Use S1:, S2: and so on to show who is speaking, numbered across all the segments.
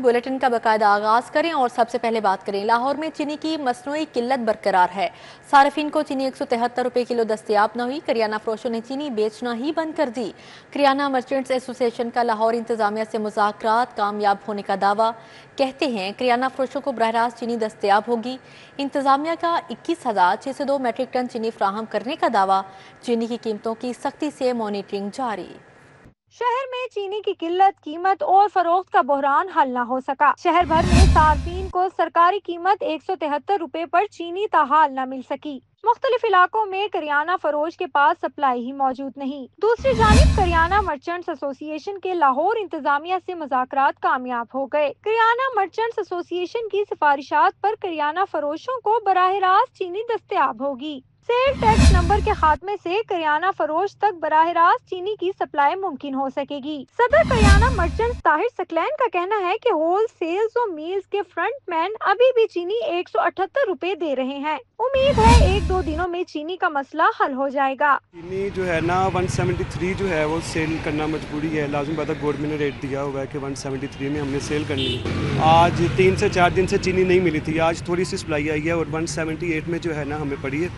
S1: Bulletin کا باقاعدہ آغاز کریں اور سب سے پہلے بات کریں لاہور میں چینی کی مصنوعی قلت برقرار ہے۔ صارفین کو چینی 173 روپے کلو دستیاب نہ ہوئی، کریانہ فروشوں نے چینی بیچنا ہی بند کر دی۔ کریانہ مرچنٹس ایسوسی ایشن کا لاہور انتظامیہ سے مذاکرات کامیاب ہونے کا دعویٰ، کہتے ہیں کریانہ فروشوں کو براہ راست چینی دستیاب ہوگی۔ انتظامیہ کا 21,602 میٹرک ٹن چینی فراہم کرنے کا دعویٰ، چینی کی قیمتوں کی سختی سے مانیٹرنگ جاری۔
S2: شہر میں چینی کی قلت، قیمت اور فروخت کا بحران حل نہ ہو سکا۔ شہر بھر میں صارفین کو سرکاری قیمت 173 روپے پر چینی تاحال نہ مل سکی۔ مختلف علاقوں میں کریانہ فروش کے پاس سپلائی ہی موجود نہیں۔ دوسری جانب کریانہ مرچنٹس ایسوسی ایشن کے لاہور انتظامیہ سے مذاکرات کامیاب ہو گئے۔ کریانہ مرچنٹس ایسوسی ایشن کی سفارشات پر کریانہ فروشوں کو براہ راست چینی دستیاب ہوگی۔ سیل ٹیکس نمبر کے خاتمے سے کریانہ فروش تک براہ راست چینی کی سپلائی ممکن ہو سکے گی۔ صدر کریانہ مرچنٹس طاہر سکلین کا کہنا ہے کہ ہول سیلز و میلز کے فرنٹ مین ابھی بھی چینی 178 روپے دے رہے ہیں۔ امید ہے 1-2 دنوں میں چینی کا مسئلہ حل ہو جائے گا۔
S3: چینی جو ہے نا 173 جو ہے وہ سیل کرنا مجبوری ہے، لازم بات ہے گورنمنٹ نے ریٹ دیا ہوا ہے کہ 173 میں ہم نے سیل کرنی ہے۔ آج 3 سے 4 دن سے چینی نہیں ملی تھی، آج تھوڑی سی سپلائی آئی ہے اور 178 میں جو ہے نا ہمیں پڑی ہے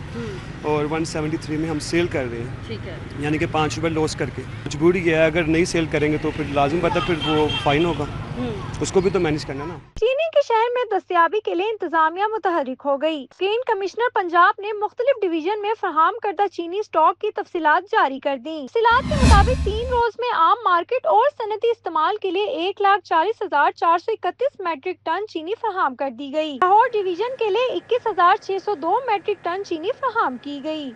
S3: اور 173 میں ہم سیل کر رہے ہیں، یعنی کہ 5 روپے لوس کر کے۔ مجبوری ہے، اگر نہیں سیل کریں گے تو پھر لازم بات ہے پھر وہ فائن ہوگا، اس کو بھی تو مینیج کرنا نا۔
S2: چینی کے شہر میں دستیابی کے لیے انتظامیہ متحرک ہو گئی۔ گرین کمشنر پنجاب نے مختلف ڈویژن میں فراہم کردہ چینی سٹاک کی تفصیلات جاری کر دیں۔ تفصیلات کے مطابق 3 روز میں عام مارکیٹ اور صنعتی استعمال کے لیے 1,40,431 میٹرک ٹن چینی فراہم کر دی گئی۔ لاہور ڈویژن کے لیے 21,602 میٹرک ٹن چینی فراہم کی گئی۔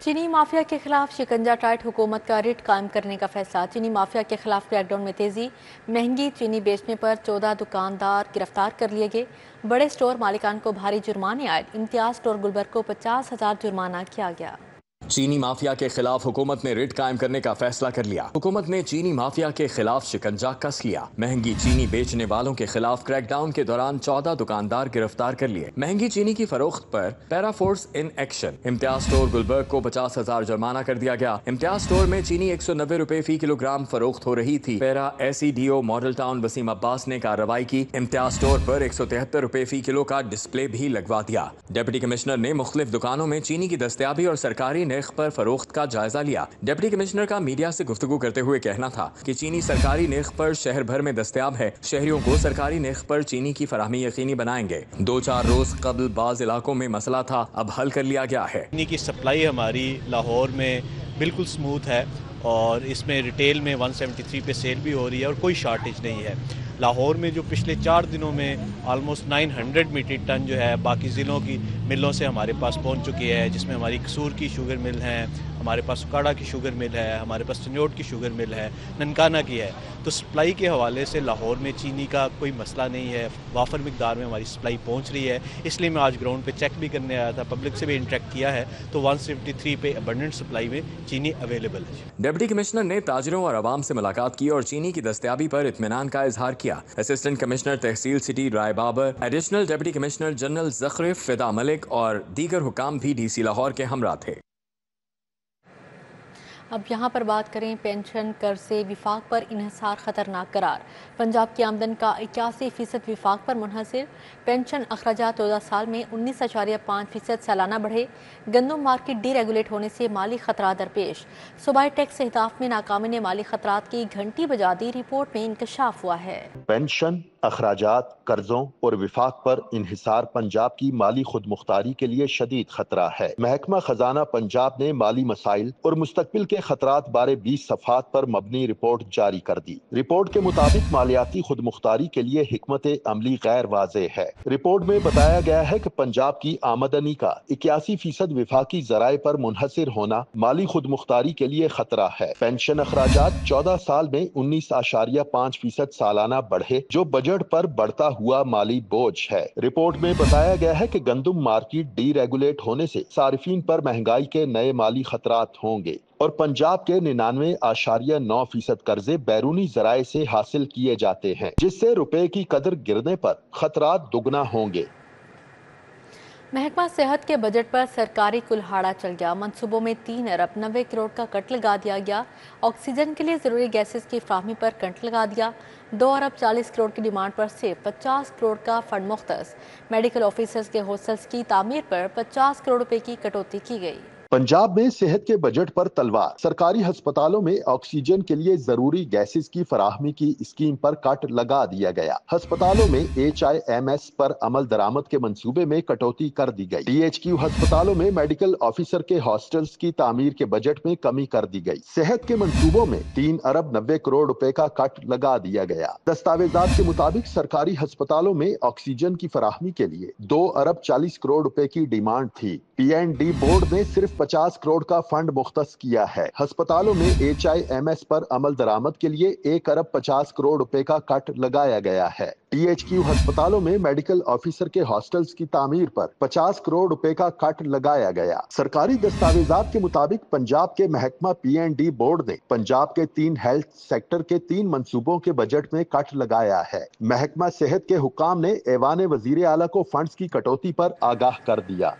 S1: چینی مافیا کے خلاف شکنجہ ٹائٹ، حکومت کا ریٹ قائم کرنے کا فیصلہ۔ چینی مافیا کے خلاف کریک ڈاؤن میں تیزی، مہنگی چینی بیچنے پر 14 دکاندار گرفتار کر لیے گئے۔ بڑے سٹور مالکان کو بھاری جرمانے عائد، امتیاز سٹور گلبرگ کو 50,000 جرمانہ کیا گیا۔
S4: چینی مافیا کے خلاف حکومت نے ریٹ قائم کرنے کا فیصلہ کر لیا۔ حکومت نے چینی مافیا کے خلاف شکنجہ کس لیا۔ مہنگی چینی بیچنے والوں کے خلاف کریک ڈاؤن کے دوران 14 دکاندار گرفتار کر لیے۔ مہنگی چینی کی فروخت پر پیرا force in action. Imtiaz store Gulberg کو 50,000 جرمانہ کر دیا گیا۔ امتیاز سٹور میں چینی 190 روپے فی کلو گرام فروخت ہو رہی تھی۔ PERA S E D O Model Town Waseem Abbas نے کارروائی کی۔ امتیاز سٹور پر 173 روپے فی کلو کا ڈسپلے بھی لگوا دیا۔ ڈپٹی کمشنر نے مختلف دکانوں میں چینی کی دستیابی اور سرکاری نرخ پر فروخت کا جائزہ لیا۔ ڈپٹی کمشنر کا میڈیا سے گفتگو کرتے ہوئے کہنا تھا کہ چینی سرکاری نرخ پر شہر بھر میں دستیاب ہے۔ شہریوں کو سرکاری نرخ پر چینی کی فراہمی یقینی بنائیں گے۔ 2-4 روز قبل بعض علاقوں میں مسئلہ تھا، اب حل کر لیا گیا ہے۔
S5: چینی کی سپلائی ہماری لاہور میں بالکل سموتھ ہے اور اس میں ریٹیل میں 173 پہ سیل بھی ہو رہی ہے اور کوئی شارٹیج نہیں ہے۔ لاہور میں جو پچھلے 4 دنوں میں آلموسٹ 900 میٹرک ٹن جو ہے باقی ضلعوں کی ملوں سے ہمارے پاس پہنچ چکی ہے، جس میں ہماری قصور کی شوگر مل ہے، ہمارے پاس سکاڑا کی شوگر مل ہے، ہمارے پاس چنوٹ کی شوگر مل ہے، ننکانہ کی ہے۔ تو سپلائی کے حوالے سے لاہور میں چینی کا کوئی مسئلہ نہیں ہے، وافر مقدار میں ہماری سپلائی پہنچ رہی ہے۔ اس لیے میں آج گراؤنڈ پہ چیک بھی کرنے آیا تھا، پبلک سے بھی انٹریکٹ کیا ہے، تو 173 پہ ابنڈنٹ سپلائی میں چینی اویلیبل ہے۔
S4: ڈپٹی کمشنر نے تاجروں اور عوام سے ملاقات کی اور چینی کی دستیابی پر اطمینان کا اظہار کیا۔ اسسٹنٹ کمشنر تحصیل city Rai Babar, additional deputy commissioner general Zukhruf Fida Malik اور دیگر حکام بھی ڈی سی لاہور کے ہمراہ تھے۔
S1: اب یہاں پر بات کریں پینشن قرض سے وفاق پر انحصار خطرناک قرار۔ پنجاب کی آمدن کا 81% وفاق پر منحصر۔ پینشن اخراجات 14 سال میں 19.5% سالانہ بڑھے۔ گندم مارکیٹ ڈی ریگولیٹ ہونے سے مالی خطرات درپیش۔ صوبائی ٹیکس اہداف میں ناکامی نے مالی خطرات کی گھنٹی بجا دی، رپورٹ میں انکشاف ہوا ہے۔
S6: پینشن، اخراجات، قرضوں اور وفاق پر انحصار پنجاب کی مالی خود مختاری کے لیے شدید خطرہ ہے۔ محکمہ خزانہ پنجاب نے مالی مسائل اور مستقبل کے خطرات بارے 20 صفحات پر مبنی رپورٹ جاری کر دی۔ رپورٹ کے مطابق مالیاتی خود مختاری کے لیے حکمت عملی غیر واضح ہے۔ رپورٹ میں بتایا گیا ہے کہ پنجاب کی آمدنی کا 81% وفاقی ذرائع پر منحصر ہونا مالی خود مختاری کے لیے خطرہ ہے۔ پینشن اخراجات 14 سال میں 19.5% سالانہ بڑھے، جو بجٹ پر بڑھتا ہوا مالی بوجھ ہے۔ رپورٹ میں بتایا گیا ہے کہ گندم مارکیٹ ڈی ریگولیٹ ہونے سے صارفین پر مہنگائی کے نئے مالی خطرات ہوں گے اور پنجاب کے 99.9% قرضے بیرونی ذرائع سے حاصل کیے جاتے ہیں، جس سے روپے کی قدر گرنے پر خطرات دگنا ہوں گے۔
S1: महकमा सेहत के बजट पर सरकारी कुल्हाड़ा चल गया। मंसूबों में 3 अरब 90 करोड़ का कट लगा दिया गया। ऑक्सीजन के लिए जरूरी गैसेस की फ्राहमी पर कट लगा दिया। 2 अरब 40 करोड़ की डिमांड पर से 50 करोड़ का फंड मुख्तस। मेडिकल ऑफिसर्स के हॉस्टल्स की तामीर पर 50 करोड़ रुपए की कटौती की गई।
S6: पंजाब में सेहत के बजट पर तलवार। सरकारी अस्पतालों में ऑक्सीजन के लिए जरूरी गैसेस की फराहमी की स्कीम पर कट लगा दिया गया। अस्पतालों में HIMS पर अमल दरामद के मंसूबे में कटौती कर दी गई। DHQ अस्पतालों में मेडिकल ऑफिसर के हॉस्टल्स की तामीर के बजट में कमी कर दी गई। सेहत के मंसूबों में 3 अरब 90 करोड़ रुपए का कट लगा दिया गया। दस्तावेजात के मुताबिक सरकारी अस्पतालों में ऑक्सीजन की फराहमी के लिए 2 अरब 40 करोड़ रुपए की डिमांड थी। P&D बोर्ड ने सिर्फ 50 करोड़ का फंड मुख्तस किया है। अस्पतालों में HIMS पर अमल दरामद के लिए 1 अरब 50 करोड़ रुपए का कट लगाया गया है। DHQ अस्पतालों में मेडिकल ऑफिसर के हॉस्टल्स की तामीर पर 50 करोड़ रुपए का कट लगाया गया। सरकारी दस्तावेजात के मुताबिक पंजाब के महकमा P&D बोर्ड ने पंजाब के 3 हेल्थ सेक्टर के 3 मंसूबों के बजट में कट लगाया है। महकमा सेहत के हुक्काम ने ऐवान वजीर आला को फंड्स की कटौती पर आगाह कर दिया।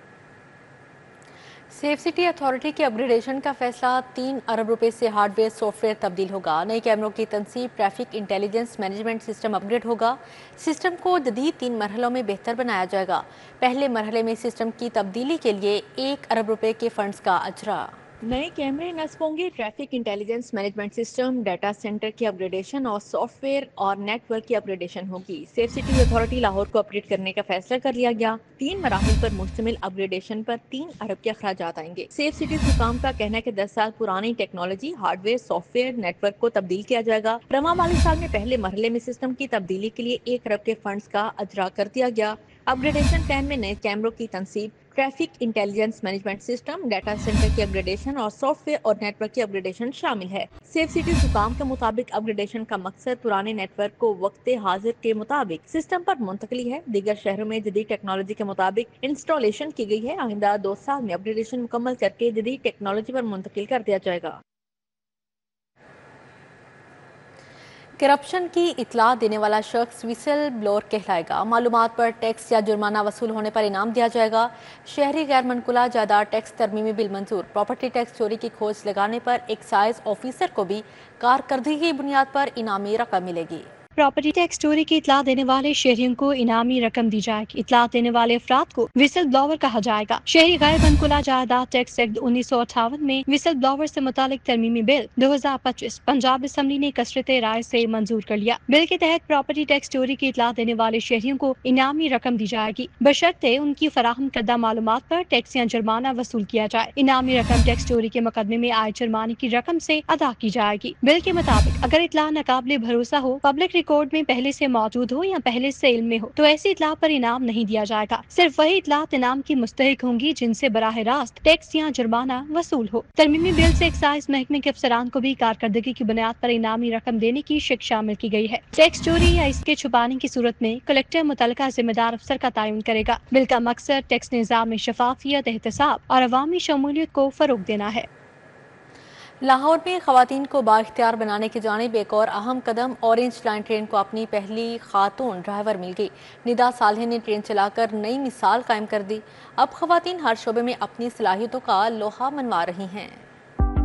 S1: सेफ सिटी अथॉरिटी के अपग्रेडेशन का फैसला 3 अरब रुपए से हार्डवेयर सॉफ्टवेयर तब्दील होगा। नए कैमरों की तनसीब, traffic intelligence management system upgrade होगा। सिस्टम को जदीद 3 मरहलों में बेहतर बनाया जाएगा। पहले मरहले में सिस्टम की तब्दीली के लिए 1 अरब रुपए के फंड्स का अजरा। नए कैमरे नस्ब होंगे। Traffic intelligence management system, data centre की अपग्रेडेशन और सॉफ्टवेयर और नेटवर्क की अपग्रेडेशन होगी। सेफ सिटी अथॉरिटी लाहौर को अपग्रेड करने का फैसला कर लिया गया। 3 मराहिल पर मुश्तमिल अपग्रेडेशन पर 3 अरब के अखराजात आएंगे। सेफ सिटी हुकाम का कहना है कि 10 साल पुरानी टेक्नोलॉजी, हार्डवेयर, सॉफ्टवेयर, नेटवर्क को तब्दील किया जाएगा। रवा माली साल में पहले मरहले में सिस्टम की तब्दीली के लिए 1 अरब के फंड्स का अजरा कर दिया गया। अपग्रेडेशन प्लान में नए कैमरों की तनसीब, traffic intelligence management system, data centre की अपग्रेडेशन और सॉफ्टवेयर और नेटवर्क की अपग्रेडेशन शामिल है। सेफ सिटी हुकाम के मुताबिक अपग्रेडेशन का मकसद पुराने नेटवर्क को वक्त हाजिर के मुताबिक सिस्टम पर मुंतकली है। दीगर शहरों में जदीद टेक्नोलॉजी के मुताबिक इंस्टॉलेशन की गई है। आइंदा 2 साल में अपग्रेडेशन मुकम्मल करके जदीद टेक्नोलॉजी पर मुंतकिल कर दिया जाएगा। करप्शन की इतला देने वाला शख्स विसल ब्लोअर कहलाएगा। मालूमात पर टैक्स या जुर्माना वसूल होने पर इनाम दिया जाएगा। शहरी गैर मनकुला जायदाद टैक्स तरमीमी बिल मंजूर। प्रॉपर्टी टैक्स चोरी की खोज लगाने पर एक्साइज ऑफिसर को भी कारकर्दगी की बुनियाद पर इनामी रकम मिलेगी।
S2: प्रॉपर्टी टैक्स चोरी की इतला देने वाले शहरियों को इनामी रकम दी जाएगी। इतला देने वाले अफराद को विसल ब्लोअर कहा जाएगा। शहरी गैर मनकुला जायदाद टैक्स एक्ट 1958 में विसल ब्लोअर से मुतालिक तरमीमी बिल 2025 पंजाब असम्बली ने कसरत राय से मंजूर कर लिया। बिल के तहत प्रॉपर्टी टैक्स चोरी की इतला देने वाले शहरियों को इनामी रकम दी जाएगी, बशर्ते उनकी फराहम करदा मालूमात पर टैक्स या जुर्माना वसूल किया जाए। इनामी रकम टैक्स चोरी के मुकदमे में आए जुर्माने की रकम से अदा की जाएगी। बिल के मुताबिक अगर इतला नाकाबिले भरोसा हो, पब्लिक रिकॉर्ड में पहले से मौजूद हो या पहले से इल्म में हो, तो ऐसी इतला पर इनाम नहीं दिया जाएगा। सिर्फ वही इतलात इनाम की मुस्तहिक होंगी जिनसे बराह रास्त टैक्स या जुर्माना वसूल हो। तरमीमी बिल से एक्साइज महकमे के अफसरान को भी कारकर्दगी की बुनियाद पर इनामी रकम देने की शिक्षा शामिल की गई है। टैक्स चोरी या इसके छुपाने की सूरत में कलेक्टर मुतल्लिका जिम्मेदार अफसर का तयन करेगा। बिल का मकसद टैक्स निज़ाम में शफाफियत, एहतसाब और अवामी शमूलियत को फरोग देना है। लाहौर में खवातीन को बाइख्तियार बनाने की जानिब एक और अहम कदम। ऑरेंज लाइन ट्रेन को अपनी पहली खातून ड्राइवर मिल गई। निदा सालेह ने ट्रेन चलाकर नई मिसाल कायम कर दी। अब खवातीन हर शोबे में अपनी सलाहियतों का लोहा मनवा रही हैं।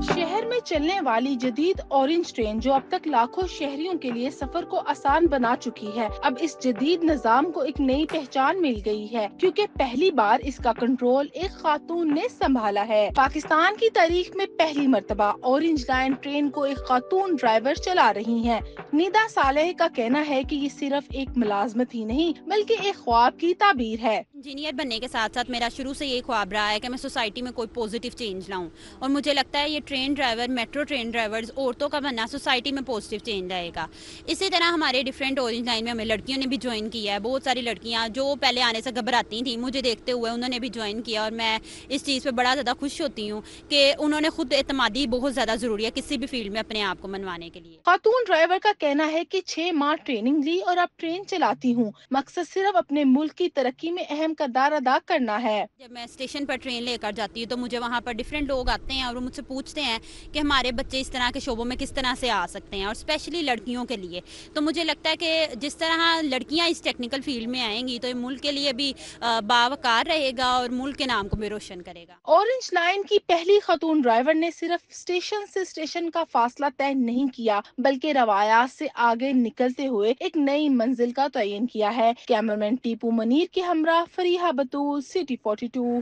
S7: शहर में चलने वाली जदीद ऑरेंज ट्रेन जो अब तक लाखों शहरियों के लिए सफर को आसान बना चुकी है, अब इस जदीद निजाम को एक नई पहचान मिल गई है, क्योंकि पहली बार इसका कंट्रोल एक खातून ने संभाला है। पाकिस्तान की तारीख में पहली मर्तबा ऑरेंज लाइन ट्रेन को एक खातून ड्राइवर चला रही हैं। निदा सालेह का कहना है कि ये सिर्फ एक मुलाजमत ही नहीं बल्कि एक ख्वाब की ताबीर है।
S8: इंजीनियर बनने के साथ साथ मेरा शुरू से ये ख्वाब रहा है कि मैं सोसाइटी में कोई पॉजिटिव चेंज लाऊं, और मुझे लगता है ये train driver, metro train drivers, औरतों का बनना सोसाइटी में पॉजिटिव चेंज आएगा। इसी तरह हमारे डिफरेंट ऑरेंज लाइन में हमें लड़कियों ने भी ज्वाइन किया है। बहुत सारी लड़कियां जो पहले आने से घबराती थी, मुझे देखते हुए उन्होंने भी ज्वाइन किया, और मैं इस चीज़ पे बड़ा ज़्यादा खुश होती हूँ कि उन्होंने खुद एतमादी बहुत ज़्यादा ज़रूरी है किसी भी फील्ड में अपने आप को मनवाने के लिए।
S7: खातून ड्राइवर का कहना है कि 6 माह ट्रेनिंग ली और अब ट्रेन चलाती हूँ। मकसद सिर्फ अपने मुल्क की तरक्की में अहम اہم کردار ادا کرنا ہے۔
S8: جب میں اسٹیشن پر ٹرین لے کر جاتی ہوں تو مجھے وہاں پر ڈفرینٹ لوگ آتے ہیں اور وہ مجھ سے پوچھتے ہیں کہ ہمارے بچے اس طرح کے شعبوں میں کس طرح سے آ سکتے ہیں، اور اسپیشلی لڑکیوں کے لیے۔ تو مجھے لگتا ہے کہ جس طرح لڑکیاں اس ٹیکنیکل فیلڈ میں آئیں گی تو یہ ملک کے لیے بھی باوقار رہے گا اور ملک کے نام کو بھی روشن کرے گا۔
S7: اورنج لائن کی پہلی خاتون ڈرائیور نے صرف اسٹیشن سے اسٹیشن کا فاصلہ طے نہیں کیا بلکہ روایات سے آگے نکلتے ہوئے ایک نئی منزل کا تعین کیا ہے۔ کیمرمین ٹیپو منیر کے ہمراہ فریحہ بطول، سٹی 42۔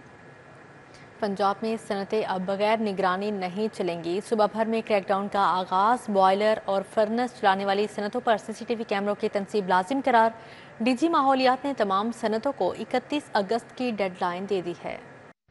S1: پنجاب میں صنعتیں اب بغیر نگرانی نہیں چلیں گی۔ صبح بھر میں کریک ڈاؤن کا آغاز، بوائلر اور فرنس چلانے والی صنعتوں پر CCTV کیمروں کی تنصیب لازم قرار۔ DG ماحولیات نے تمام صنعتوں کو 31 اگست کی ڈیڈ لائن دے دی ہے۔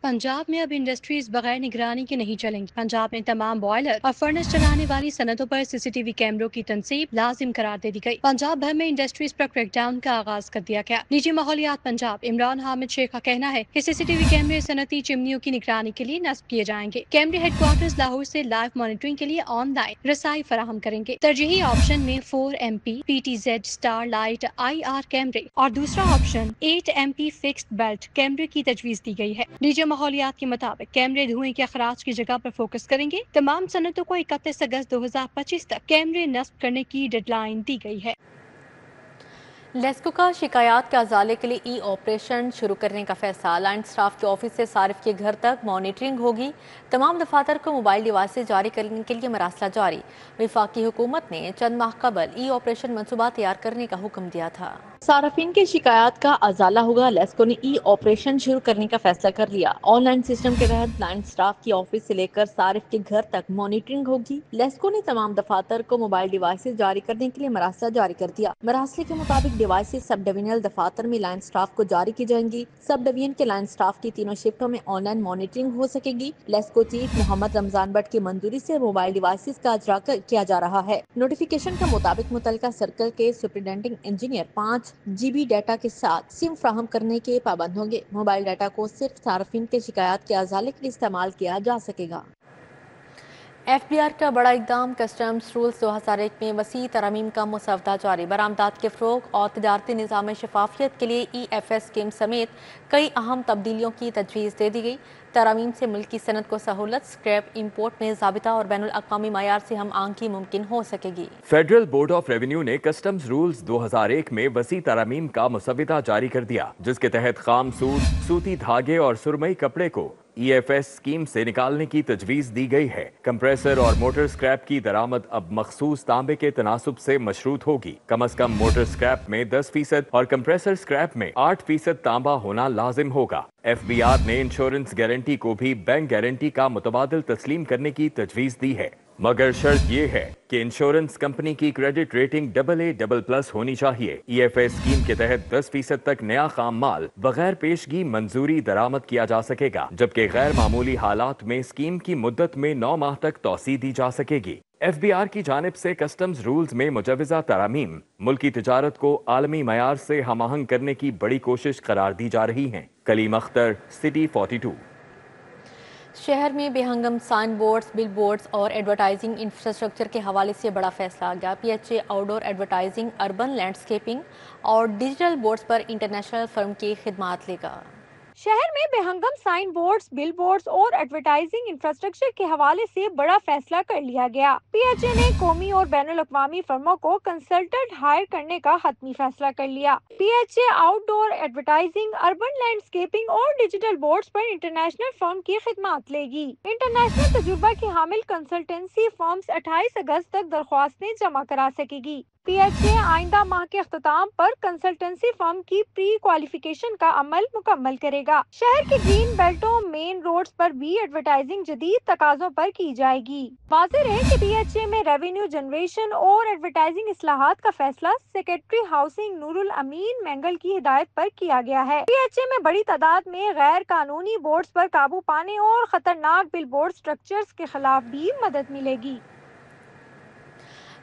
S9: پنجاب میں اب انڈسٹریز بغیر نگرانی کے نہیں چلیں گی۔ پنجاب میں تمام بوائلر اور فرنس چلانے والی صنعتوں پر CCTV کیمروں کی تنصیب لازم قرار دے دی گئی۔ پنجاب بھر میں انڈسٹریز پر کریک ڈاؤن کا آغاز کر دیا گیا۔ DG ماحولیات پنجاب عمران حامد شیخ کا کہنا ہے کہ CCTV کیمرے صنعتی چمنیوں کی نگرانی کے لیے نصب کیے جائیں گے۔ کیمرے ہیڈ کوارٹرز لاہور سے لائیو مانیٹرنگ کے لیے آن لائن رسائی فراہم کریں گے۔ ترجیحی آپشن میں 4MP PTZ star light IR کیمرے اور دوسرا آپشن 8MP فکسڈ بیلٹ کیمرے کی تجویز دی گئی ہے۔ DG ماحولیات کے مطابق کیمرے دھوئیں کے اخراج کی جگہ پر فوکس کریں گے۔ تمام صنعتوں کو 31 اگست 2025 تک کیمرے نصب کرنے کی ڈیڈ لائن دی گئی ہے۔
S1: لیسکو کا شکایات کے ازالے کے لیے آپریشن شروع کرنے کا فیصلہ۔ لائن سٹاف کے آفس سے صارف کے گھر تک مانیٹرنگ ہوگی۔ تمام دفاتر کو موبائل ڈیوائسز جاری کرنے کے لیے مراسلہ جاری۔ وفاقی حکومت نے چند ماہ قبل آپریشن منصوبہ تیار کرنے کا حکم دیا تھا۔
S10: صارفین کے شکایات کا ازالہ ہوگا۔ لیسکو نے آپریشن شروع کرنے کا فیصلہ کر لیا۔ آن لائن سسٹم کے تحت لائن سٹاف کی آفس سے لے کر صارف کے گھر تک مانیٹرنگ ہوگی۔ لیسکو نے تمام دفاتر کو موبائل ڈیوائسز جاری کرنے کے لیے مراسلہ جاری کر دیا۔ مراسلے کے مطابق ڈیوائسز سب ڈویژنل دفاتر میں لائن سٹاف کو جاری کی جائیں گی۔ سب ڈویژن کے لائن سٹاف کی تینوں شفٹوں میں آن لائن مانیٹرنگ ہو سکے گی۔ LESCO chief Muhammad Ramzan but کی منظوری سے موبائل ڈیوائسز کا اجرا کیا جا رہا ہے۔ نوٹیفیکیشن کے مطابق متعلقہ سرکل کے سپرنٹینڈنگ انجینئر 5 GB ڈیٹا کے ساتھ سم فراہم کرنے کے پابند ہوں گے۔ موبائل ڈیٹا کو صرف صارفین کے شکایات کے ازالے کے لیے استعمال کیا جا سکے گا۔
S1: FBR کا بڑا اقدام، کسٹمز رولز 2001 میں وسیع ترامیم کا مسودہ جاری۔ برآمدات کے فروغ اور تجارتی نظام شفافیت کے لیے EFS اسکیم سمیت کئی اہم تبدیلیوں کی تجویز دے دی گئی۔ ترامیم سے ملکی صنعت کو سہولت، اسکریپ امپورٹ میں ضابطہ اور بین الاقوامی معیار سے ہم آہنگی ممکن ہو سکے گی۔
S4: فیڈرل بورڈ آف ریونیو نے کسٹمز رولز 2001 میں وسیع ترامیم کا مسودہ جاری کر دیا، جس کے تحت خام سوت، سوتی دھاگے اور سرمئی کپڑے کو EFS اسکیم سے نکالنے کی تجویز دی گئی ہے۔ کمپریسر اور موٹر اسکریپ کی درآمد اب مخصوص تانبے کے تناسب سے مشروط ہوگی۔ کم از کم موٹر اسکریپ میں 10% اور کمپریسر اسکریپ میں 8% تانبا ہونا لازم ہوگا۔ FBR نے انشورنس گارنٹی کو بھی بینک گارنٹی کا متبادل تسلیم کرنے کی تجویز دی ہے، مگر شرط یہ ہے کہ انشورنس کمپنی کی کریڈٹ ریٹنگ AA++ ہونی چاہیے۔ EFS اسکیم کے تحت 10% تک نیا خام مال بغیر پیشگی منظوری درآمد کیا جا سکے گا، جبکہ غیر معمولی حالات میں اسکیم کی مدت میں 9 ماہ تک توسیع دی جا سکے گی۔ FBR کی جانب سے کسٹمز رولز میں مجوزہ ترامیم ملکی تجارت کو عالمی معیار سے ہم آہنگ کرنے کی بڑی کوشش قرار دی جا رہی ہیں۔ کلیم اختر، سٹی 42۔
S1: شہر میں بے ہنگم سائن بورڈز، بل بورڈز اور ایڈورٹائزنگ انفراسٹرکچر کے حوالے سے بڑا فیصلہ آ گیا۔ PHA آؤٹ ڈور ایڈورٹائزنگ، اربن لینڈسکیپنگ اور ڈیجیٹل بورڈز پر انٹرنیشنل فرم کی خدمات لے گا۔
S2: شہر میں بے ہنگم سائن بورڈز، بل بورڈز اور ایڈورٹائزنگ انفراسٹرکچر کے حوالے سے بڑا فیصلہ کر لیا گیا۔ PHA نے قومی اور بین الاقوامی فرموں کو کنسلٹنٹ ہائر کرنے کا حتمی فیصلہ کر لیا۔ PHA آؤٹ ڈور ایڈورٹائزنگ، اربن لینڈسکیپنگ اور ڈیجیٹل بورڈز پر انٹرنیشنل فرم کی خدمات لے گی۔ انٹرنیشنل تجربہ کی حامل کنسلٹنسی فرمز 28 اگست تک درخواستیں جمع کرا سکے گی۔ PHA آئندہ ماہ کے اختتام پر کنسلٹنسی فرم کی پری کوالیفیکیشن کا عمل مکمل کرے گا۔ شہر کے گرین بیلٹوں، مین روڈز پر بھی ایڈورٹائزنگ جدید تقاضوں پر کی جائے گی۔ واضح ہے کہ PHA میں ریونیو جنریشن اور ایڈورٹائزنگ اصلاحات کا فیصلہ سیکریٹری ہاؤسنگ نور الامین مینگل کی ہدایت پر کیا گیا ہے۔ PHA میں بڑی تعداد میں غیر قانونی بورڈز پر قابو پانے اور خطرناک بل بورڈ سٹرکچرز کے خلاف بھی مدد ملے گی۔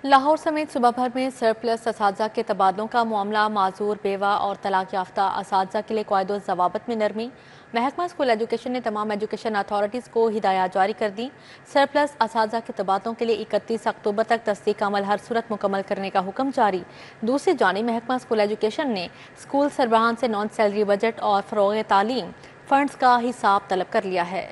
S1: लाहौर समेत सूबा भर में सरप्लस असातिज़ा के तबादलों का मामला, माजूर, बेवा और तलाक याफ्ता असातिज़ा के लिए क़वाइद व ज़वाबित में नरमी। महकमा स्कूल एजुकेशन ने तमाम एजुकेशन अथॉरिटीज़ को हिदायत जारी कर दी। सरप्लस असातिज़ा के तबादलों के लिए 31 अक्टूबर तक तस्दीक का अमल हर सूरत मुकम्मल करने का हुक्म जारी। दूसरी जानिब महकमा स्कूल एजुकेशन ने स्कूल सरबराहान से नॉन सैलरी बजट और फ़रोग़ तालीम फंड्स का हिसाब तलब कर लिया है।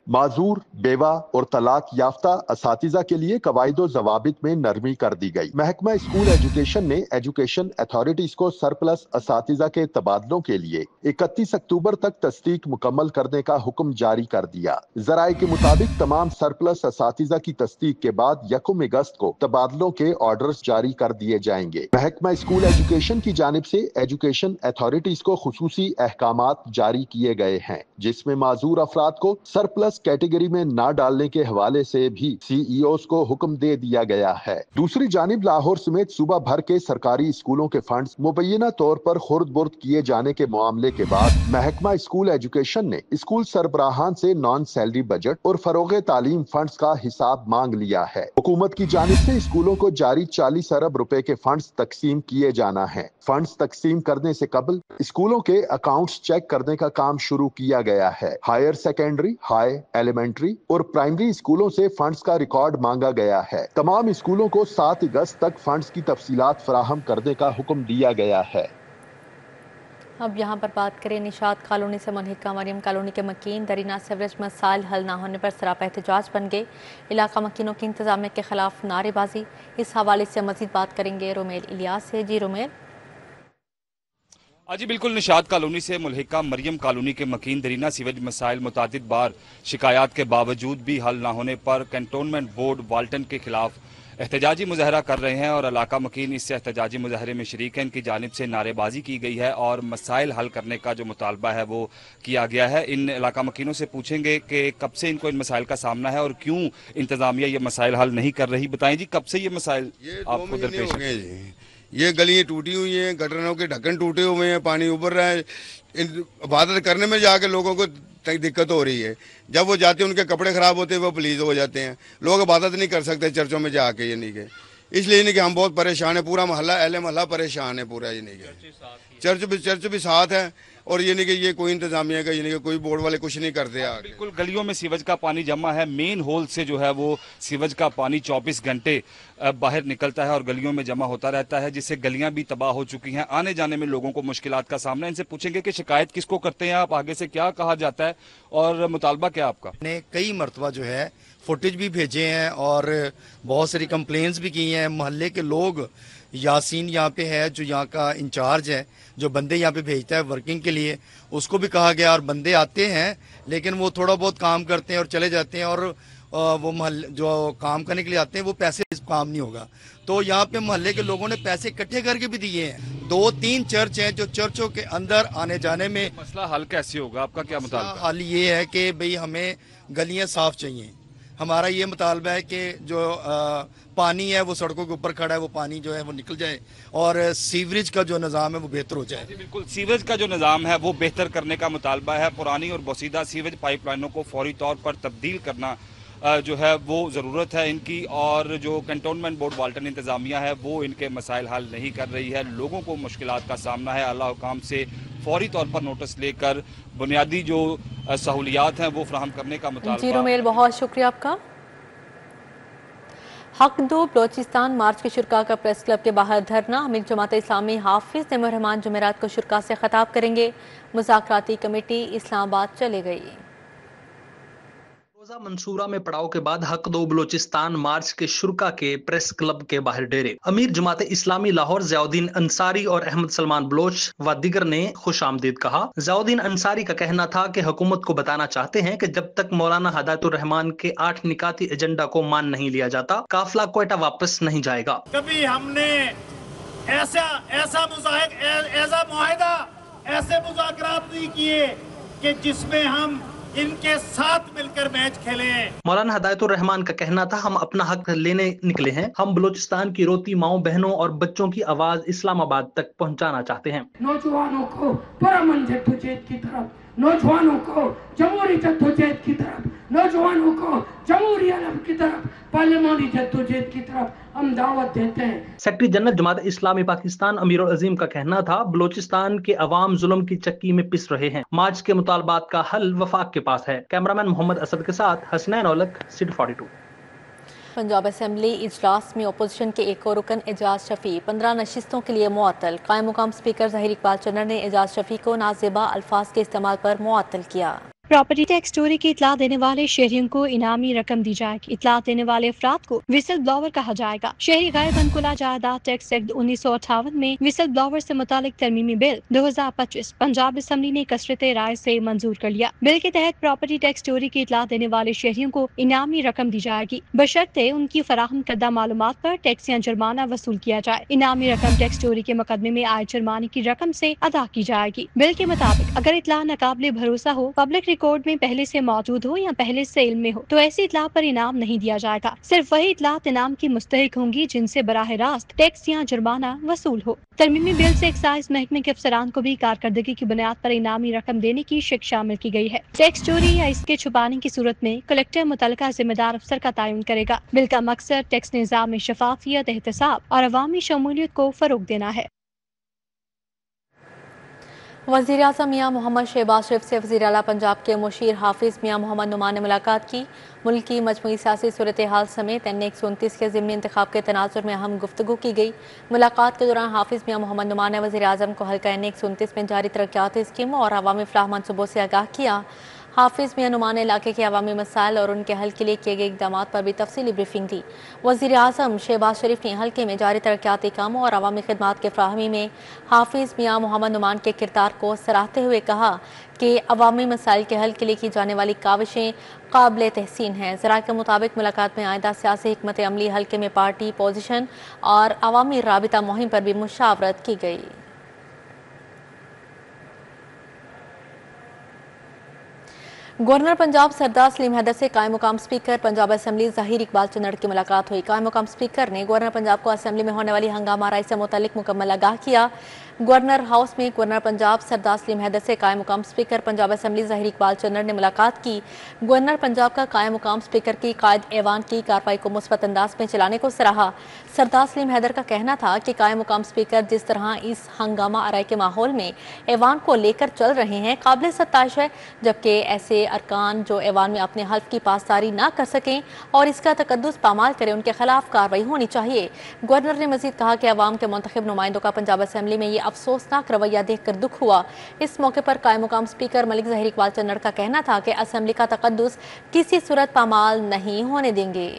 S6: माजूर, बेवा और तलाक याफ्ता असातिज़ा के लिए कवायद व ज़वाबित में नरमी कर दी गई। महकमा स्कूल एजुकेशन ने एजुकेशन अथॉरिटीज को सरप्लस असातिज़ा के तबादलों के लिए 31 अक्टूबर तक तस्दीक मुकम्मल करने का हुक्म जारी कर दिया। ज़राए के मुताबिक तमाम सरप्लस असातिज़ा की तस्दीक के बाद 1 अगस्त को तबादलों के ऑर्डर्स जारी कर दिए जाएंगे। महकमा स्कूल एजुकेशन की जानिब से एजुकेशन अथॉरिटीज को खुसूसी अहकामात जारी किए गए हैं, जिसमें माजूर अफराद को सरप्लस कैटेगरी में ना डालने के हवाले से भी CEOs को हुक्म दे दिया गया है। दूसरी जानिब लाहौर समेत सूबा भर के सरकारी स्कूलों के फंड्स मुबैना तौर पर खुर्द बुर्द किए जाने के मामले के बाद महकमा स्कूल एजुकेशन ने स्कूल सरबराहान से नॉन सैलरी बजट और फरोग़ तालीम फंड्स का हिसाब मांग लिया है। हुकूमत की जानिब से स्कूलों को जारी 40 अरब रुपए के फंड्स तकसीम किए जाना है। फंड्स तकसीम करने से कबल स्कूलों के अकाउंट्स चेक करने का काम शुरू किया गया है। हायर सेकेंडरी, हाई, एलिमेंट्री और प्राइमरी स्कूलों से फंड्स का रिकॉर्ड मांगा गया है। तमाम स्कूलों को 7 अगस्त तक फंड्स की तफसीलात फराहम करने का हुक्म दिया गया है।
S1: अब यहाँ पर बात करें निशात कॉलोनी से मुनहिका मरियम कॉलोनी के मकीन दरीना सीवरेज मसाइल हल न होने पर सरापा एहतजाज बन गए। इलाका मकीनों की इंतजामिया के खिलाफ नारेबाजी। इस हवाले से मजीद बात करेंगे रोमेल इलियास से। जी रोमेल।
S11: जी बिल्कुल, निशात कॉलोनी से मुल्हिका मरियम कॉलोनी के मकीन दरीना सीवरेज मसाइल मुतादिद बार शिकायत के बावजूद भी हल न होने पर कैंटोनमेंट बोर्ड वाल्टन के खिलाफ एहतजाजी मुजाहरा कर रहे हैं और इलाका मकीन इससे एहतजाजी मुजाहरे में शरीक हैं। इनकी जानिब से नारेबाजी की गई है और मसाइल हल करने का जो मुतालबा है वो किया गया है। इन इलाका मकीनों से पूछेंगे कि कब से इनको इन मसाइल का सामना है और क्यों इंतजामिया ये मसाइल हल नहीं कर रही। बताएं जी, कब से ये मसाइल आपको दरपेश हैं?
S12: ये गलियाँ टूटी हुई हैं, गटरों के ढक्कन टूटे हुए हैं, पानी उबर रहा है। इबादत करने में जाके लोगों को दिक्कत हो रही है। जब वो जाते हैं उनके कपड़े खराब होते हैं, वो प्लीज हो जाते हैं। लोग इबादत नहीं कर सकते चर्चों में जाके, ये नहीं के इसलिए नहीं कि हम बहुत परेशान है। पूरा मोहल्ला अहले मोहल्ला परेशान है पूरा, ये नहीं के चर्च भी साथ है और ये नहीं कि ये कोई इंतजामिया का, ये नहीं कि कोई बोर्ड वाले कुछ नहीं करते।
S11: बिल्कुल, गलियों में सीवरेज का पानी जमा है। मेन होल से जो है वो सीवरेज का पानी 24 घंटे बाहर निकलता है और गलियों में जमा होता रहता है, जिससे गलियां भी तबाह हो चुकी हैं। आने जाने में लोगों को मुश्किलात का सामना। इनसे पूछेंगे कि शिकायत किसको करते हैं आप, आगे से क्या कहा जाता है और मुतालबा क्या आपका?
S13: ने कई मरतबा जो है फुटेज भी भेजे हैं और बहुत सारी कंप्लेंट्स भी की हैं। मोहल्ले के लोग, यासीन यहाँ पे है जो यहाँ का इंचार्ज है, जो बंदे यहाँ पे भेजता है वर्किंग के लिए, उसको भी कहा गया और बंदे आते हैं लेकिन वो थोड़ा बहुत काम करते हैं और चले जाते हैं और वो मोहल्ले जो काम करने के लिए आते हैं वो पैसे काम नहीं होगा। तो यहाँ पे मोहल्ले के लोगों ने पैसे इकट्ठे करके भी दिए हैं। 2-3 चर्च हैं जो चर्चों के अंदर आने जाने में
S11: मसला हल कैसे होगा, आपका क्या मुतालबा?
S13: हल ये है कि भाई हमें गलियाँ साफ चाहिए। हमारा ये मुतालबा है कि जो पानी है वो सड़कों के ऊपर खड़ा है, वो पानी जो है वो निकल जाए और सीवरेज का जो निज़ाम है वो बेहतर हो जाए।
S11: बिल्कुल, सीवरेज का जो निज़ाम है वो बेहतर करने का मुतालबा है। पुरानी और बोसीदा सीवरेज पाइपलाइनों को फौरी तौर पर तब्दील करना जो है वो ज़रूरत है इनकी, और जो कैंटोनमेंट बोर्ड वाल्टन इंतज़ामिया है वो इनके मसाइल हल नहीं कर रही है। लोगों को मुश्किलात का सामना है। आला हुकाम से फौरी तौर पर नोटिस लेकर बुनियादी जो सहूलियात हैं वो फराहम करने का मुतालबा।
S1: जी रोमेल, बहुत शुक्रिया आपका। हक दो बलोचिस्तान मार्च के शुरा का प्रेस क्लब के बाहर धरना। अमीर जमात इस्लामी हाफिज नईमुर रहमान जुमेरात को शुरा से खिताब करेंगे। मुज़ाकराती कमेटी इस्लामाबाद चले गई।
S14: रोजा मंसूरा में पड़ाव के बाद हक दो बलोचिस्तान मार्च के शुरा के प्रेस क्लब के बाहर डेरे। अमीर जमात इस्लामी लाहौर ज़ियाउद्दीन अंसारी और अहमद सलमान बलोच व दिगर ने खुश आमदीद कहा। ज़ियाउद्दीन अंसारी का कहना था कि हुकूमत को बताना चाहते हैं कि जब तक मौलाना हिदायतुर रहमान के 8 निकाती एजेंडा को मान नहीं लिया जाता, काफिला क्वेटा वापस नहीं जाएगा।
S15: कभी हमने ऐसा मुआहिदा, ऐसे मुज़ाकरात नहीं किए कि जिसमें हम इनके साथ मिलकर मैच खेले।
S14: मौलाना हिदायतुर रहमान का कहना था, हम अपना हक लेने निकले हैं। हम बलूचिस्तान की रोती माओ बहनों और बच्चों की आवाज इस्लामाबाद तक पहुंचाना चाहते हैं।
S16: नौजवानों को पुरअमन जद्दोजहद की तरफ, नौजवानों को जमहूरी जद्दोजहद की तरफ, नौजवानों को जमहूरी अरब की तरफ, पार्लिमानी जद्दोजहद की तरफ हम दावत देते हैं।
S14: सेक्रेटरी जनरल जमात इस्लामी पाकिस्तान अमीरुल अजीम का कहना था, बलोचिस्तान के अवाम जुल्म की चक्की में पिस रहे हैं, मार्च के मुतालबात का हल वफाक के पास है। कैमरामैन मोहम्मद असद के साथ हसनैन औलख, सिटी 42।
S1: पंजाब असेंबली इजलास में अपोजिशन के एक और रुकन एजाज शफी 15 नशिस्तों के लिए मुअत्तल। कायम मुकाम स्पीकर ज़हीर इकबाल चन्नर ने एजाज शफी को नाजेबा अल्फाज के इस्तेमाल पर मुअत्तल किया।
S9: प्रॉपर्टी टैक्स चोरी की इतला देने वाले शहरियों को इनामी रकम दी जाएगी। इतला देने वाले अफराद को विसल ब्लोवर कहा जाएगा। शहरी गैर बनकुला जायदाद टैक्स एक्ट 1958 में विसल ब्लोवर से मुतालिक तरमीमी बिल 2025 पंजाब असेंबली ने कसरत राय से मंजूर कर लिया। बिल के तहत प्रॉपर्टी टैक्स चोरी की इतला देने वाले शहरियों को इनामी रकम दी जाएगी, बशर्ते उनकी फराहम करदा मालूमात पर टैक्स या जुर्माना वसूल किया जाए। इनामी रकम टैक्स चोरी के मुकदमे में आए जुर्माने की रकम से अदा की जाएगी। बिल के मुताबिक अगर इतला नाकाबिले भरोसा हो, पब्लिक रिकॉर्ड में पहले से मौजूद हो या पहले से इल्म में हो, तो ऐसी इतला पर इनाम नहीं दिया जाएगा। सिर्फ वही इतलात इनाम की मुस्तहिक होंगी जिनसे बराह रास्त टैक्स या जुर्माना वसूल हो। तरमीमी बिल से एक्साइज महकमे के अफसरान को भी कारकर्दगी की बुनियाद पर इनामी रकम देने की शिक शामिल की गई है। टैक्स चोरी या इसके छुपाने की सूरत में कलेक्टर मुतलका जिम्मेदार अफसर का तयन करेगा। बिल का मकसद टैक्स निज़ाम में शफाफियत, एहतसाब और अवामी शमूलियत को फरोग देना है।
S1: वज़ीर आज़म मियां मोहम्मद शहबाज शरीफ से वज़ीर आला पंजाब के मुशीर हाफिज़ मियां मोहम्मद नुमान ने मुलाकात की। मुल्क की मजमूई सियासी सूरत हाल समेत NA 129 के ज़िमनी इंतखाब के तनाजुर में अहम गुफ्तगू की गई। मुलाकात के दौरान हाफिज़ मियां मोहम्मद नुमान ने वज़ीर आज़म को हल्का NA 129 में जारी तरक्याती स्कीमों और अवामी फलाह मनसूबों से आगाह किया। हाफिज़ मियां नुमान ने इलाके के अवामी मसाइल और उनके हल के लिए किए गए इक़दामात पर भी तफसीली ब्रीफिंग दी। वज़ीर आज़म शहबाज शरीफ ने हल्के में जारी तरक्याती कामों और अवामी खिदमात के फ्राहमी में हाफिज़ मियां मोहम्मद नुमान के किरदार को सराहते हुए कहा कि अवामी मसाइल के हल के लिए की जाने वाली काविशें काबिल तहसीन हैं। ज़रा के मुताबिक मुलाकात में आइंदा सियासी हिकमत अमली हल्के में पार्टी पोजीशन और अवामी राबिता मुहिम पर भी मुशावरत की गई। गवर्नर पंजाब सरदार सलीम हैदर से कायम मुकाम स्पीकर पंजाब असेंबली ज़हीर इकबाल चन्नर की मुलाकात हुई। कायम मुकाम स्पीकर ने गवर्नर पंजाब को असेंबली में होने वाली हंगामा राय से मुतालिक मुकम्मल आगाह किया। गवर्नर हाउस में गवर्नर पंजाब सरदार सलीम हैदर से कायम मुकाम स्पीकर पंजाब असेंबली ज़हीर इकबाल चन्नर ने मुलाकात की। गवर्नर पंजाब का कायम मुकाम स्पीकर की कायद ऐवान की कार्रवाई को मुस्बत अंदाज में चलाने को सराहा। सरदार सलीम हैदर का कहना था कि कायम मुकाम स्पीकर जिस तरह इस हंगामा आराई के माहौल में ऐवान को लेकर चल रहे हैं काबिल सत्ताइश है, जबकि ऐसे अरकान जो ऐवान में अपने हल्फ की पासदारी ना कर सकें और इसका तकद्दुस पामाल करें, उनके खिलाफ कार्रवाई होनी चाहिए। गवर्नर ने मजीद कहा कि अवाम के मुंतखब नुमाइंदों का पंजाब असेंबली में ये अफसोसनाक रवैया देखकर दुख हुआ। इस मौके पर कायम मुकाम स्पीकर मलिक ज़हीर इकबाल चन्नर का कहना था कि असेंबली का तकद्दुस किसी सूरत पामाल नहीं होने देंगे।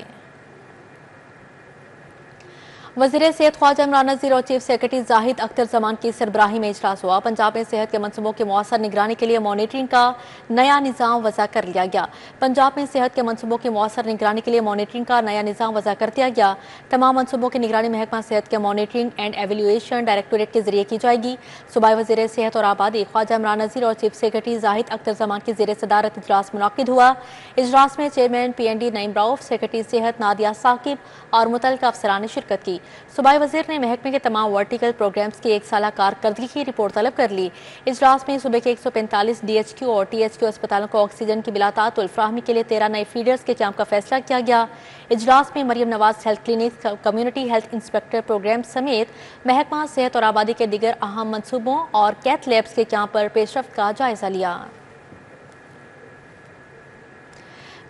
S1: वज़ीर सेहत ख्वाजा इमरान नज़ीर और चीफ सेक्रेटरी जाहिद अख्तर जमान की सरबराही में इजलास हुआ। पंजाब में सेहत के मनसूबों की मौसर निगरानी के लिए मॉनिटरिंग का नया निज़ाम वज़ा कर लिया गया। पंजाब में सेहत के मनसूबों की मौसर निगरानी के लिए मॉनिटरिंग का नया निज़ाम वज़ा कर दिया गया। तमाम मनसूबों की निगरानी महकमा सेहत के मॉनिटरिंग एंड एवेल्यूएशन डायरेक्टोरेट के जरिए की जाएगी। सूबाई वज़ीर सेहत और आबादी ख्वाजा इमरान नज़ीर और चीफ सेक्रेटरी जाहिद अख्तर जमान की ज़ेर सदारत इजलास मुनक्किद हुआ। इजलास में chairman PND Naeem Rauf, secretary सेहत नादिया साकिब और मुतल्लिका अफसरान ने शिरकत की। सूबाई वज़ीर ने महकमे के तमाम वर्टिकल प्रोग्राम्स की एक साला कारकर्दगी की रिपोर्ट तलब कर ली। इजलास में सूबे के 145 DHQ और THQ अस्पतालों को ऑक्सीजन की बिलातातुल फ्राहमी के लिए 13 नए फीडर्स के कैंप का फैसला किया गया। इजलास में Maryam Nawaz health clinic, community health inspector programme समेत महकमा सेहत और आबादी के दीगर अहम मनसूबों और कैथ लैब्स के कैंप पर पेशरफ्त का जायजा लिया।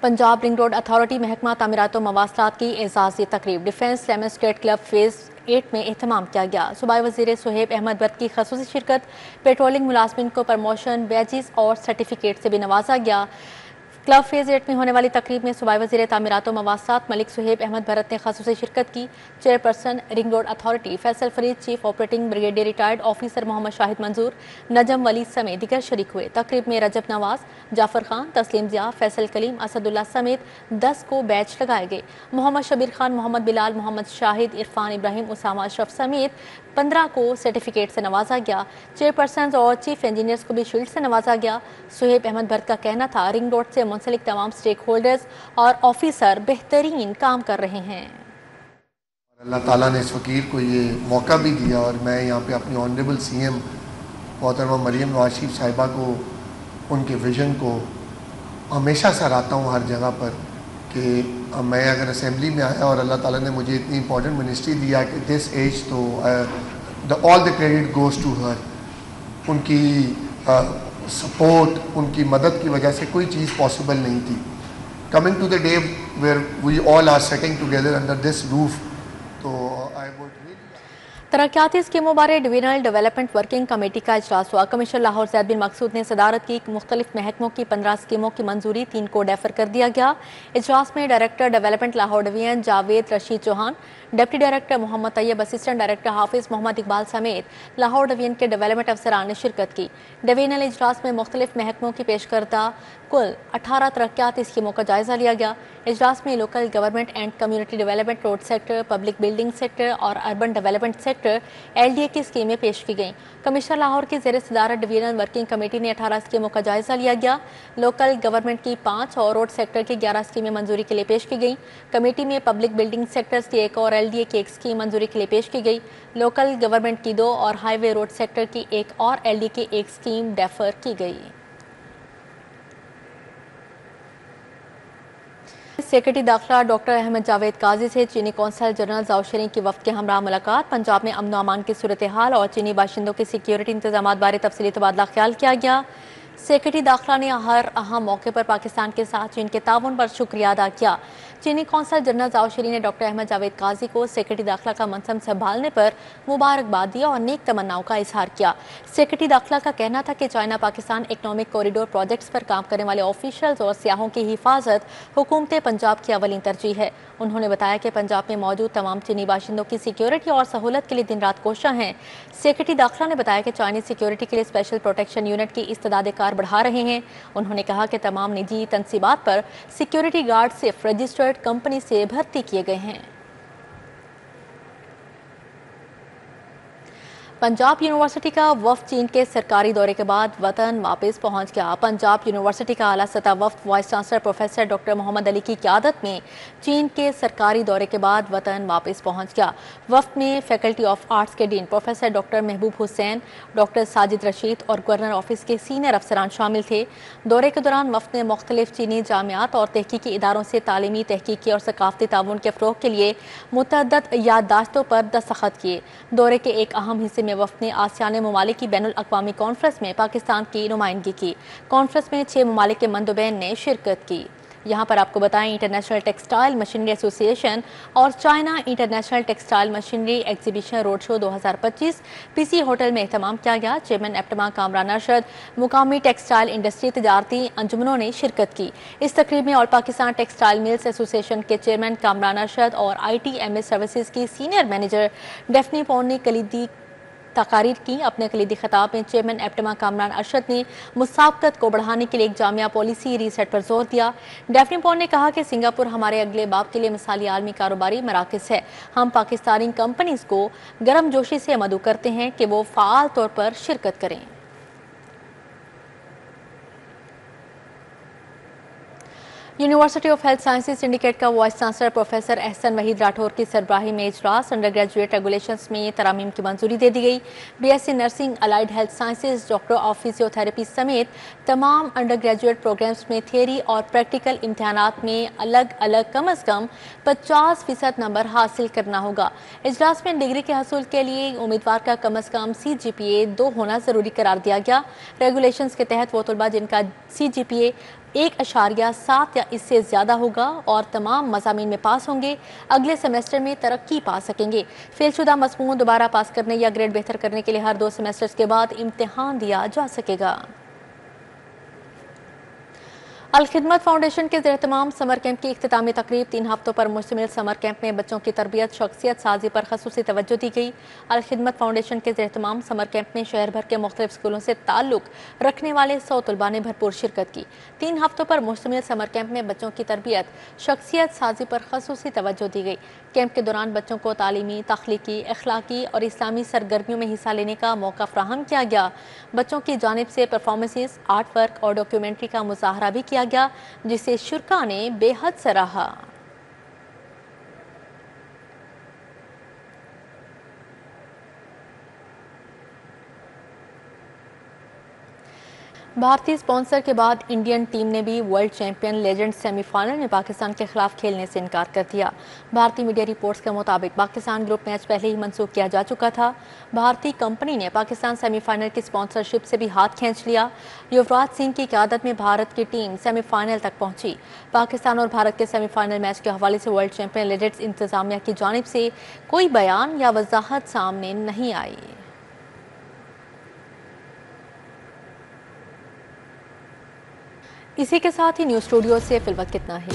S1: पंजाब रिंग रोड अथॉरिटी महकमा तामीरात व मवासलात की एजाज़ी तकरीब डिफेंस डेमोस्ट्रेट क्लब फेज़ 8 में एहतमाम किया गया। सूबाई वज़ीर सुहेब अहमद बर्द की खसूसी शिरकत, पेट्रोलिंग मुलाजमिन को प्रमोशन, बैजेस और सर्टिफिकेट से भी नवाजा गया। क्लब फेज़ 8 में होने वाली तकरीब में सूबाई वज़ीर तामीरात व मवासलात मलिक सुहेब अहमद भरत ने खसूसी शिरकत की। Chairperson ring road authority Faisal Farid, chief operating brigadier retired officer Mohammad Shahid Manzoor, Najam वली समेत दीगर शरीक हुए। तकरीब में रजब नवाज, जाफर खान, तस्लीम जिया, फैसल कलीम, असदुल्ला समेत 10 को बैच लगाए गए। मोहम्मद शबीर खान, मोहम्मद बिलाल, मोहम्मद शाहिद, इरफान इब्राहिम, उसामा अशरफ समेत 15 को सर्टिफिकेट से नवाजा गया। चेयरपर्सन और चीफ इंजीनियर्स को भी शील्ड से नवाजा गया। सुहेब अहमद भरत का कहना था रिंग रोड से मुंसलिक तमाम स्टेक होल्डर्स और ऑफिसर बेहतरीन काम कर रहे हैं।
S17: अल्लाह ताला ने इस फ़कीर को ये मौका भी दिया और मैं यहाँ पे अपनी ऑनरेबल CM मोहतरमा मरियम नवाज शरीफ साहिबा को, उनके विज़न को हमेशा सराहता हूँ हर जगह पर कि मैं अगर असेंबली में आया और अल्लाह ताला ने मुझे इतनी इंपॉर्टेंट मिनिस्ट्री दिया कि दिस एज तो all the credit goes to her. उनकी सपोर्ट, उनकी मदद की वजह से कोई चीज़ पॉसिबल नहीं थी। Coming to the day where we all are setting together under this roof, तो आई वुड
S1: तरक्याती स्कीमों बारे डिवीजनल डेवलपमेंट वर्किंग कमेटी का इजलास हुआ। कमिश्नर लाहौर ज़ैद बिन मकसूद ने सदारत की। मुख्तलिफ महकमों की 15 स्कीमों की मंजूरी 3 को डेफर कर दिया गया। इजलास में director development Lahore division Javed Rasheed Chauhan, deputy director Mohammad Tayyab, assistant director Hafiz Mohammad Iqbal समेत लाहौर डिवीजन के डेवलपमेंट अफसरान ने शिरकत की। डिवीजनल इजलास में मुख्तलिफ महकमों की पेश करदा कुल 18 तरक्याती स्कीमों का जायजा लिया गया। इजलास में local government and community development, road sector, public building sector और अर्बन डेवलपमेंट सेक्टर LDA की स्कीमें पेश की गईं। कमिश्नर लाहौर की ज़ेर सदारत डिवीजनल वर्किंग कमेटी ने 18 स्कीमों का जायजा लिया गया। लोकल गवर्नमेंट की 5 और रोड सेक्टर की 11 स्कीमें मंजूरी के लिए पेश की गईं। कमेटी में पब्लिक बिल्डिंग सेक्टर्स की 1 और LDA की 1 स्कीम मंजूरी के लिए पेश की गई। लोकल गवर्नमेंट की 2 और हाईवे रोड सेक्टर की 1 और LDA की 1 स्कीम डेफर की गई। सेक्रेटरी दाखिला डॉक्टर अहमद जावेद काजी से चीनी कौंसल जनरल जाओ शरीफ की वफ्द के हमरा मुलाकात। पंजाब में अमन अमान की सूरत हाल और चीनी बाशिंदों के सिक्योरिटी इंतजाम बारे तफसीली तबादला ख्याल किया गया। सेक्रेटरी दाखिला ने हर अहम मौके पर पाकिस्तान के साथ चीन के ताउन पर शुक्रिया अदा किया। चीनी कौंसल जनरल जाओ शरीफ ने डॉक्टर अहमद जावेद काजी को सेक्रेटरी दाखिला का मनसब संभालने पर मुबारकबाद दी और नेक तमन्नाओं का इजहार किया। सेक्रेटरी दाखिला का कहना था कि China Pakistan economic corridor projects पर काम करने वाले ऑफिशियल्स और सियाहों की हिफाजत हुकूमत पंजाब की अवलीन तरजीह है। उन्होंने बताया कि पंजाब में मौजूद तमाम चीनी बाशिंदों की सिक्योरिटी और सहूलत के लिए दिन रात कोशिश हैं। सेक्रेटरी दाखिला ने बताया कि चाइनीज सिक्योरिटी के लिए स्पेशल प्रोटेक्शन यूनिट की इस्तेदाद कार बढ़ा रहे हैं। उन्होंने कहा कि तमाम निजी तनसीबात पर सिक्योरिटी गार्ड सिर्फ रजिस्टर्ड कंपनी से भर्ती किए गए हैं। पंजाब यूनिवर्सिटी का वफ्द चीन के सरकारी दौरे के बाद वतन वापस पहुंच गया। पंजाब यूनिवर्सिटी का आला सतह वफ्द vice chancellor professor doctor Mohammad Ali की क़यादत में चीन के सरकारी दौरे के बाद वतन वापस पहुंच गया। वफ्द में फैकल्टी ऑफ आर्ट्स के डीन प्रोफेसर डॉक्टर महबूब हुसैन, डॉक्टर साजिद रशीद और गवर्नर ऑफिस के सीनियर अफसरान शामिल थे। दौरे के दौरान वफ्द ने मुख्तलिफ चीनी जामियात और तहकीकी इदारों से तालीमी, तहकीकी और सकाफती ताउन के फ़रोग़ के लिए मुतअद्दिद याददाश्तों पर दस्तखत किए। दौरे के एक अहम हिस्से में वफ्द ने आसियान ममालिक की बैनुल अक़वामी कॉन्फ्रेंस में पाकिस्तान की नुमाइंदगी की। कॉन्फ्रेंस में 6 ममालिक के मंदोबैन ने शिरकत की। यहाँ पर आपको बताएं, इंटरनेशनल टेक्सटाइल मशीनरी एसोसिएशन और China international textile machinery exhibition road show 2025 PC hotel में एहतमाम किया गया। चेयरमैन एप्टमा कामरान अरशद, मुकामी टेक्सटाइल इंडस्ट्री तजारती अंजुमनों ने शिरकत की। इस तकरीब में all Pakistan textile mills association के चेयरमैन कामरान अरशद और ITMS सर्विसेज की सीनियर मैनेजर डेफनी पॉन ने कलीदी तकारीर की। अपने कलीदी खिताब में चेयरमैन एप्टमा कामरान अरशद ने मुसाबकत को बढ़ाने के लिए एक जामिया पॉलिसी रीसेट पर जोर दिया। डेफनी पॉन ने कहा कि सिंगापुर हमारे अगले बाब के लिए मिसाली आलमी कारोबारी मराकज़ है। हम पाकिस्तानी कंपनीज को गर्मजोशी से मदऊ करते हैं कि वो फ़ाल तौर पर शिरकत करें। University of health sciences syndicate का vice chancellor professor Ahsan Waheed Rathore की सरबराही में इजलास। अंडर ग्रेजुएट रेगुलेशंस में तरामीम की मंजूरी दे दी गई। BSc nursing, allied health sciences, doctor of physiotherapy समेत तमाम अंडर ग्रेजुएट प्रोग्राम्स में थियरी और प्रैक्टिकल इम्तहानात में अलग अलग कम अज़ कम 50% नंबर हासिल करना होगा। इजलास में डिग्री के हसूल के लिए उम्मीदवार का कम अज़ कम CGPA 2 होना ज़रूरी करार दिया गया। रेगुलेशंस के तहत वो तलबा जिनका CGPA 1.7 या इससे ज़्यादा होगा और तमाम मज़ामीन में पास होंगे, अगले सेमेस्टर में तरक्की पा सकेंगे। फेलशुदा मज़मून दोबारा पास करने या ग्रेड बेहतर करने के लिए हर 2 सेमेस्टर्स के बाद इम्तिहान दिया जा सकेगा। अल खिदमत फाउंडेशन के ज़ेर-ए-तमाम समर कैंप की इख्तितामी तकरीब 3 हफ्तों पर मुश्तमिल समर कैंप में बच्चों की तरबियत, शख्सियत साजी पर खसूसी तवज्जो दी गई। अल खिदमत फाउंडेशन के ज़ेर-ए-तमाम समर कैंप में शहर भर के मुख्तलिफ स्कूलों से ताल्लुक रखने वाले 100 तलबा ने भरपूर शिरकत की। 3 हफ्तों पर मुश्तमिल समर कैंप में बच्चों की तरबियत, शख्सियत साजी पर खसूसी तवज्जो दी गई। कैंप के दौरान बच्चों को तालीमी, तख्लीकी, अखलाकी और इस्लामी सरगर्मियों में हिस्सा लेने का मौका फ्राहम किया गया। बच्चों की जानिब से परफॉर्मेंसेस, आर्ट वर्क और डॉक्यूमेंट्री का मुजाहरा भी किया गया, जिसे शुरा ने बेहद सराहा। بھارتی اسپانسر کے بعد انڈین ٹیم نے بھی world champion legend semi final میں پاکستان کے خلاف کھیلنے سے انکار کر دیا۔ بھارتی میڈیا رپورٹس کے مطابق پاکستان گروپ میچ پہلے ہی منسوخ کیا جا چکا تھا۔ بھارتی کمپنی نے پاکستان سیمی فائنل کی اسپانسرشپ سے بھی ہاتھ کھینچ لیا۔ یوراج سنگھ کی قیادت میں بھارت کی ٹیم سیمی فائنل تک پہنچی۔ پاکستان اور بھارت کے سیمی فائنل میچ کے حوالے سے ورلڈ چیمپئن لیجنڈز انتظامیہ کی جانب سے کوئی بیان یا وضاحت سامنے نہیں آئی۔ اسی کے ساتھ ہی نیوز اسٹوڈیو سے فی الوقت کتنا ہی۔